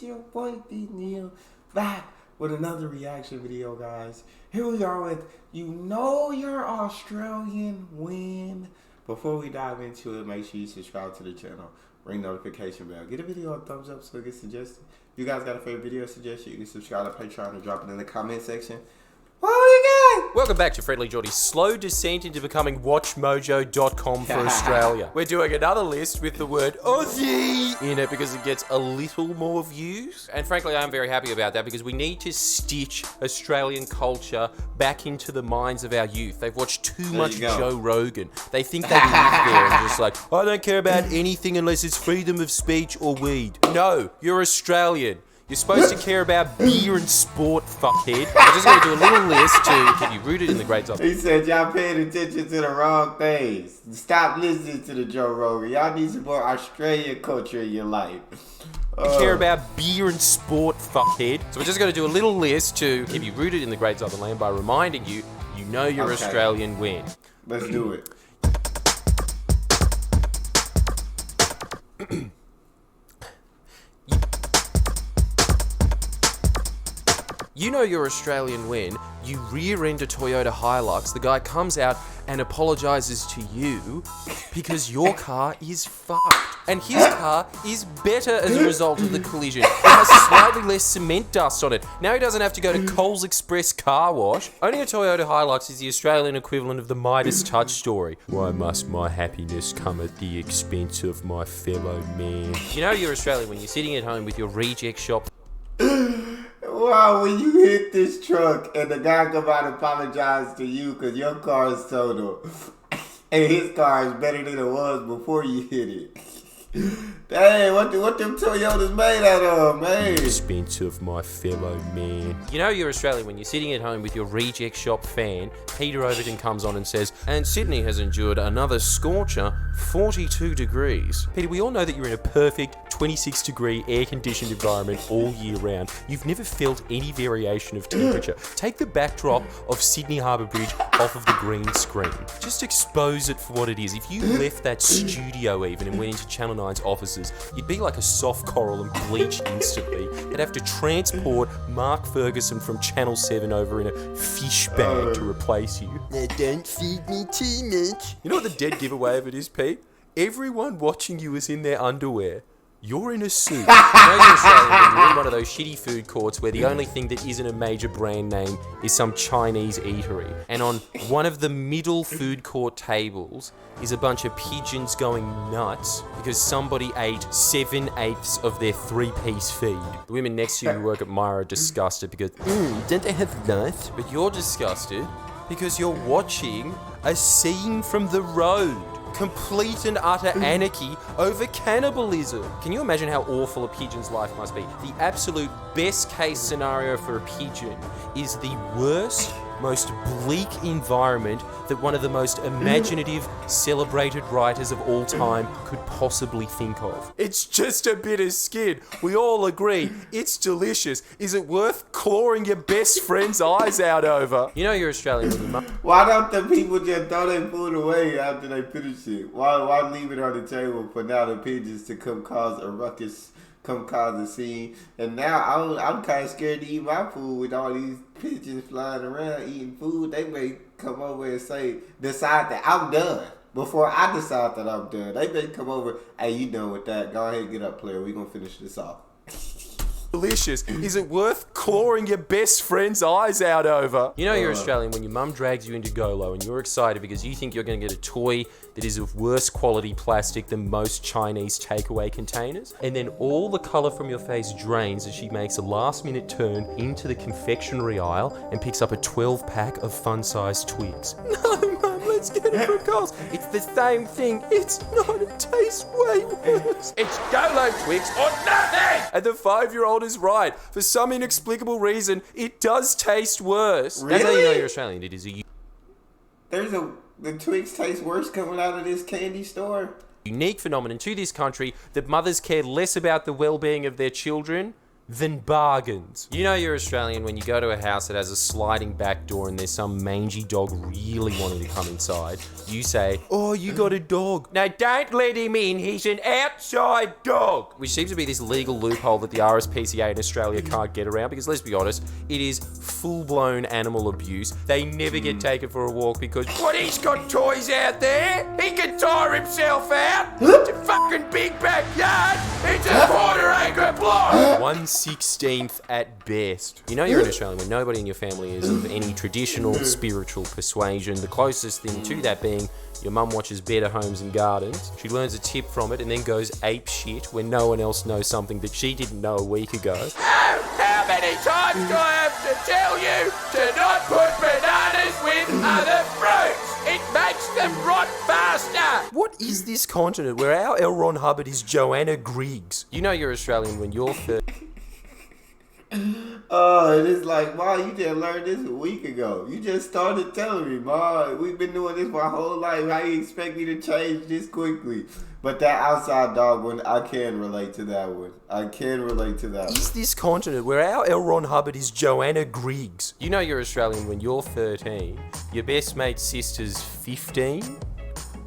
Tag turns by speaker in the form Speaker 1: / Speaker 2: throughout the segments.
Speaker 1: it's your boy D Neal back with another reaction video, guys. Here we are with Youre Australian win. Before we dive into it, make sure you subscribe to the channel, ring notification bell, get a video a thumbs up so it gets suggested. If you guys got a favorite video suggestion, you can subscribe to Patreon and drop it in the comment section. What we got?
Speaker 2: Welcome back to Friendly Jordies' slow descent into becoming WatchMojo.com for Australia. We're doing another list with the word Aussie in it because it gets a little more views. And frankly, I'm very happy about that because we need to stitch Australian culture back into the minds of our youth. They've watched too much Joe Rogan. They think they live there and just like, I don't care about anything unless it's freedom of speech or weed. No, you're Australian. You're supposed to care about beer and sport, fuckhead. I'm just going to do a little list to keep you rooted in the great topic.
Speaker 1: He said y'all paying attention to the wrong things. Stop listening to the Joe Rogan. Y'all need some more Australian culture in your life.
Speaker 2: Care about beer and sport, fuckhead. So we're just going to do a little list to keep you rooted in the great southern land by reminding you, you know you're Australian when.
Speaker 1: Let's do it.
Speaker 2: You know you're Australian when you rear-end a Toyota Hilux, the guy comes out and apologizes to you because your car is fucked. And his car is better as a result of the collision. It has slightly less cement dust on it. Now he doesn't have to go to Coles Express car wash. Owning a Toyota Hilux is the Australian equivalent of the Midas touch story. Why must my happiness come at the expense of my fellow man? You know you're Australian when you're sitting at home with your reject shop.
Speaker 1: Wow, when you hit this truck and the guy come out and apologize to you because your car is total and his car is better than it was before you hit it. Dang, what them Toyotas made out of, man?
Speaker 2: Expense of my fellow man. You know you're Australian when you're sitting at home with your reject shop fan. Peter Overton comes on and says, and Sydney has endured another scorcher, 42 degrees. Peter, we all know that you're in a perfect 26-degree air-conditioned environment all year round. You've never felt any variation of temperature. Take the backdrop of Sydney Harbour Bridge off of the green screen. Just expose it for what it is. If you left that studio even and went into Channel 9's offices, you'd be like a soft coral and bleach instantly. They'd have to transport Mark Ferguson from Channel 7 over in a fish bag to replace you. Now don't feed me too much. You know what the dead giveaway of it is, Pete? Everyone watching you is in their underwear. You're in a suit. You know you're Australian when you're in one of those shitty food courts where the only thing that isn't a major brand name is some Chinese eatery. And on one of the middle food court tables is a bunch of pigeons going nuts because somebody ate 7/8 of their 3-piece feed. The women next to you who work at Myer are disgusted because, don't they have nuts? But you're disgusted because you're watching a scene from The Road. Complete and utter anarchy over cannibalism. Can you imagine how awful a pigeon's life must be? The absolute best case scenario for a pigeon is the worst, most bleak environment that one of the most imaginative, celebrated writers of all time could possibly think of. It's just a bit of skin. We all agree. It's delicious. Is it worth clawing your best friend's eyes out over? You know you're Australian when you
Speaker 1: Why don't the people just throw their food away after they finish it? Why leave it on the table for now the pigeons to come cause a ruckus, come cause a scene? And now I'm kind of scared to eat my food with all these pigeons flying around eating food. They may come over and decide that I'm done before I decide that I'm done. They may come over, hey, you done with that? Go ahead and get up, player. We're going to finish this off.
Speaker 2: Delicious. Is it worth clawing your best friend's eyes out over? You know you're Australian when your mum drags you into Golo and you're excited because you think you're going to get a toy that is of worse quality plastic than most Chinese takeaway containers. And then all the colour from your face drains as she makes a last-minute turn into the confectionery aisle and picks up a 12-pack of fun-sized Twigs. No, Mum, let's get it from Coles. It's the same thing. It's not. It tastes way worse. It's Golo Twigs or nothing! And the 5-year-old is right. For some inexplicable reason, it does taste worse.
Speaker 1: Really?
Speaker 2: That's how you know you're Australian. It is
Speaker 1: The Twigs taste worse coming out of this candy store?
Speaker 2: unique phenomenon to this country that mothers care less about the well-being of their children than bargains. You know you're Australian when you go to a house that has a sliding back door and there's some mangy dog really wanting to come inside. You say, oh, you got a dog. No, don't let him in. He's an outside dog. Which seems to be this legal loophole that the RSPCA in Australia can't get around because, let's be honest, it is full-blown animal abuse. They never get taken for a walk because, what, he's got toys out there? He can tire himself out? It's a fucking big backyard. It's a quarter-acre block. 1/16th at best. You know you're an Australian when nobody in your family is of any traditional spiritual persuasion. The closest thing to that being your mum watches Better Homes and Gardens. She learns a tip from it and then goes ape shit when no one else knows something that she didn't know a week ago. How many times do I have to tell you to not put bananas with other fruits? It makes them rot faster. What is this continent where our L. Ron Hubbard is Joanna Griggs? You know you're Australian when you're
Speaker 1: Oh, it is like, Ma, you just learned this a week ago. You just started telling me, Ma. We've been doing this my whole life. How you expect me to change this quickly? But that outside dog one, I can relate to that one. I can relate to that one.
Speaker 2: Is this continent where our L. Ron Hubbard is Joanna Griggs? You know you're Australian when you're 13, your best mate's sister's 15,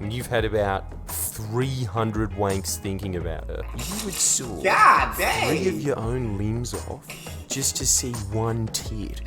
Speaker 2: and you've had about 300 wanks thinking about her. You would saw
Speaker 1: God dang.
Speaker 2: 3 of your own limbs off just to see one tit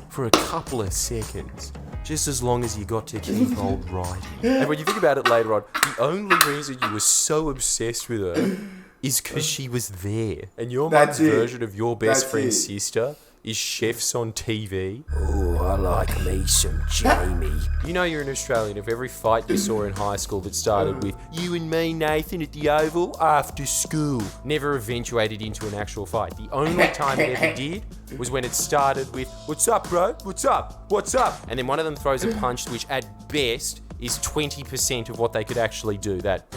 Speaker 2: for a couple of seconds. Just as long as you got to keep old writing. And when you think about it later on, the only reason you were so obsessed with her is because she was there. And your mum's version of your best friend's sister is chefs on TV. Oh, I like me some Jamie. You know you're an Australian if every fight you saw in high school that started with you and me, Nathan, at the Oval after school never eventuated into an actual fight. The only time it ever did was when it started with, what's up, bro? What's up? What's up? And then one of them throws a punch which at best is 20% of what they could actually do. That...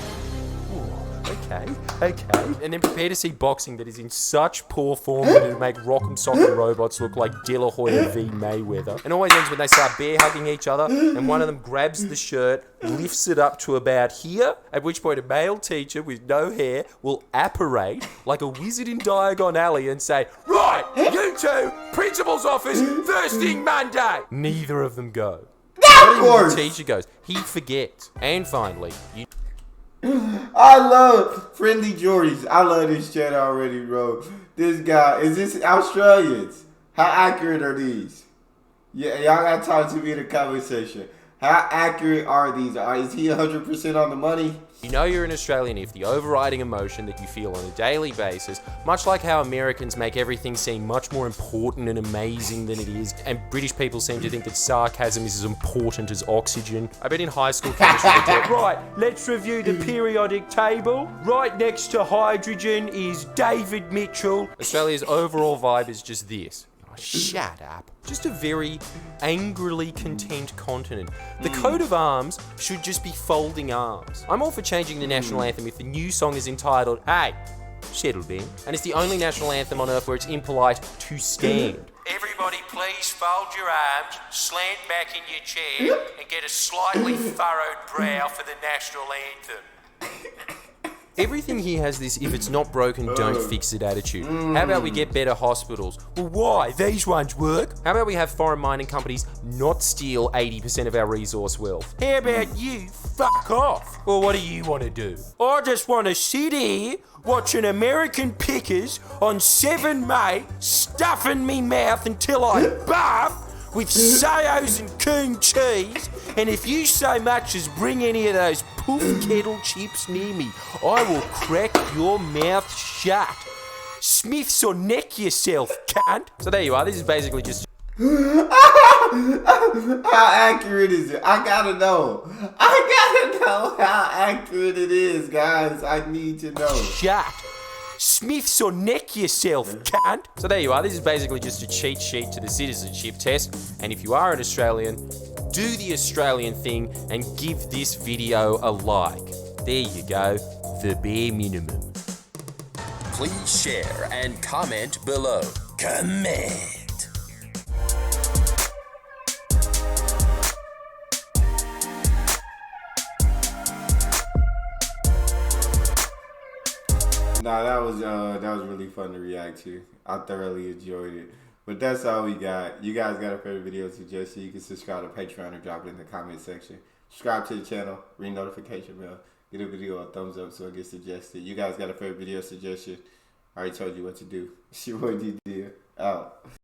Speaker 2: Okay. And then prepare to see boxing that is in such poor form that it'll make Rock'em Sock'em Robots look like De La Hoya v Mayweather. And always ends when they start bear hugging each other and one of them grabs the shirt, lifts it up to about here, at which point a male teacher with no hair will apparate like a wizard in Diagon Alley and say, right, you two, principal's office, first thing Monday. Neither of them go.
Speaker 1: Of course.
Speaker 2: The teacher goes, he forgets. And finally, you...
Speaker 1: I love Friendly Jordies. I love this chat already, bro. This guy, is this Australians? How accurate are these? Yeah, y'all gotta talk to me in the comment section. How accurate are these? Is he 100% on the money?
Speaker 2: You know you're an Australian if the overriding emotion that you feel on a daily basis, much like how Americans make everything seem much more important and amazing than it is, and British people seem to think that sarcasm is as important as oxygen. I bet in high school chemistry they taught, right, let's review the periodic table. Right next to hydrogen is David Mitchell. Australia's overall vibe is just this. Shut up. Just a very angrily content continent. The coat of arms should just be folding arms. I'm all for changing the national anthem if the new song is entitled, Hey, Settle Down, and it's the only national anthem on earth where it's impolite to stand. Everybody please fold your arms, slant back in your chair, and get a slightly furrowed brow for the national anthem. Everything here has this if it's not broken, don't fix it attitude. How about we get better hospitals? Well, why? These ones work. How about we have foreign mining companies not steal 80% of our resource wealth? How about you fuck off? Well, what do you want to do? I just want to sit here watching American pickers on 7 May stuffing me mouth until I barf with sayos and coon cheese, and if you so much as bring any of those poof kettle chips near me, I will crack your mouth shut. Smiths or neck yourself, cunt. So there you are, this is basically just...
Speaker 1: How accurate is it? I gotta know how accurate it is, guys. I need to know.
Speaker 2: Shut. Smiths or neck yourself, cunt. So there you are, this is basically just a cheat sheet to the citizenship test, and if you are an Australian, do the Australian thing and give this video a like. There you go, the bare minimum.
Speaker 3: Please share and comment below. Comment.
Speaker 1: Nah, that was really fun to react to. I thoroughly enjoyed it. But that's all we got. You guys got a favorite video suggestion? You can subscribe to Patreon or drop it in the comment section. Subscribe to the channel, ring notification bell, get a video a thumbs up so it gets suggested. You guys got a favorite video suggestion? I already told you what to do. It's your boy D. Out.